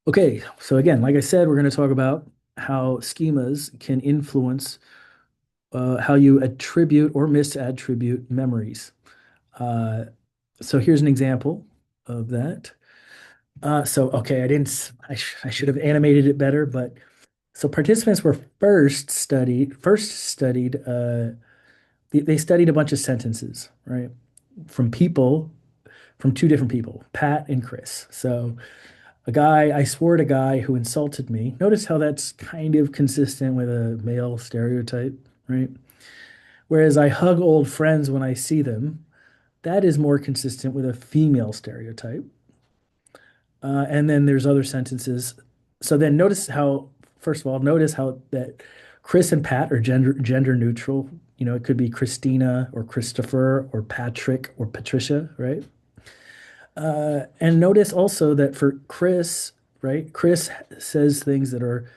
Okay, so again, like I said, we're going to talk about how schemas can influence how you attribute or misattribute memories. Uh, so here's an example of that. Okay, I should have animated it better, but so participants were first studied, they studied a bunch of sentences, right? From people, from two different people, Pat and Chris. So I swore at a guy who insulted me. Notice how that's kind of consistent with a male stereotype, right? Whereas I hug old friends when I see them, that is more consistent with a female stereotype. And then there's other sentences. So then first of all, notice how that Chris and Pat are gender neutral. You know, it could be Christina or Christopher or Patrick or Patricia, right? And notice also that for Chris, right, Chris says things that are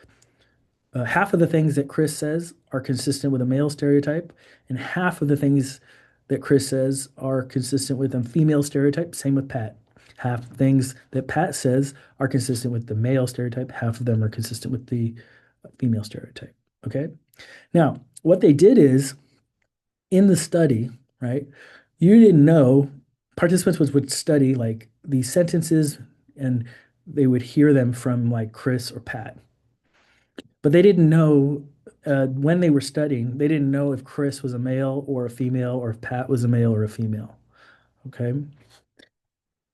half of the things that Chris says are consistent with a male stereotype, and half of the things that Chris says are consistent with a female stereotype. Same with Pat. Half the things that Pat says are consistent with the male stereotype, half of them are consistent with the female stereotype. Okay. Now, what they did is in the study, right? You didn't know participants would study like these sentences and they would hear them from like Chris or Pat. But they didn't know when they were studying, they didn't know if Chris was a male or a female or if Pat was a male or a female. Okay.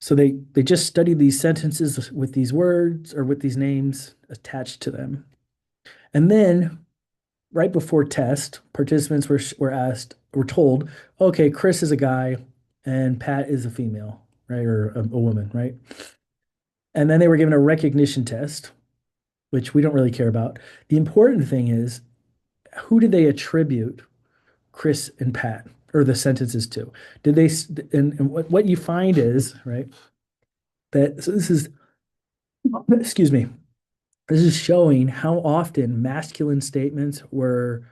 So they just studied these sentences with these words or with these names attached to them. And then right before test, participants were told, okay, Chris is a guy and Pat is a female, right? Or a woman, right? And then they were given a recognition test, which we don't really care about. The important thing is who did they attribute Chris and Pat or the sentences to? Did they, and what you find is, right, that, so this is, excuse me, this is showing how often masculine statements were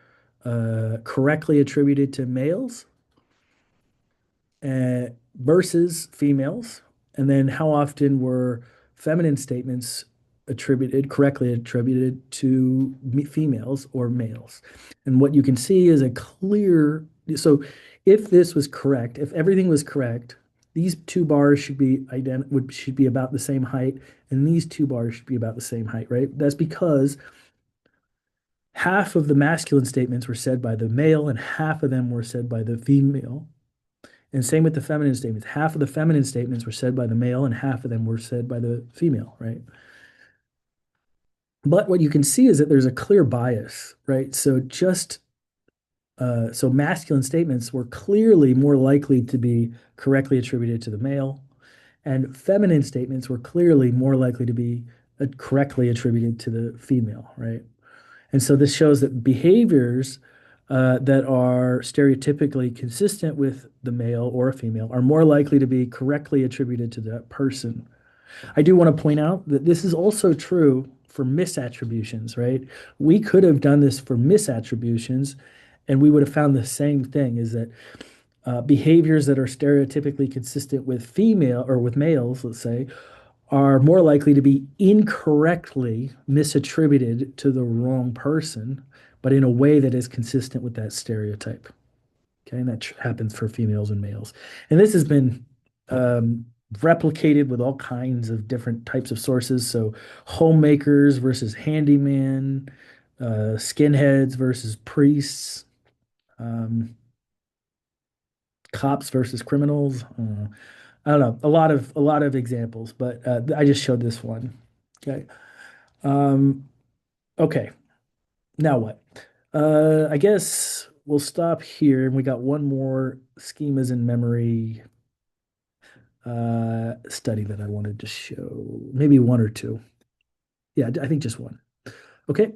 correctly attributed to males uh, versus females, and then how often were feminine statements correctly attributed to females or males. And what you can see is a clear, so if this was correct, if everything was correct, these two bars should be about the same height, and these two bars should be about the same height, right? That's because half of the masculine statements were said by the male and half of them were said by the female. And same with the feminine statements. Half of the feminine statements were said by the male and half of them were said by the female, right? But what you can see is that there's a clear bias, right? So masculine statements were clearly more likely to be correctly attributed to the male, and feminine statements were clearly more likely to be correctly attributed to the female, right? And so this shows that behaviors that are stereotypically consistent with the male or a female are more likely to be correctly attributed to that person. I do want to point out that this is also true for misattributions, right? We could have done this for misattributions and we would have found the same thing is that behaviors that are stereotypically consistent with female or with males, let's say, are more likely to be incorrectly misattributed to the wrong person, but in a way that is consistent with that stereotype. Okay, and that happens for females and males. And this has been replicated with all kinds of different types of sources. So, homemakers versus handyman, skinheads versus priests, um, cops versus criminals. I don't know, a lot of examples, but I just showed this one. Okay. Um, okay. Now what? I guess we'll stop here, and we got one more schemas in memory study that I wanted to show. Maybe one or two. Yeah, I think just one. Okay.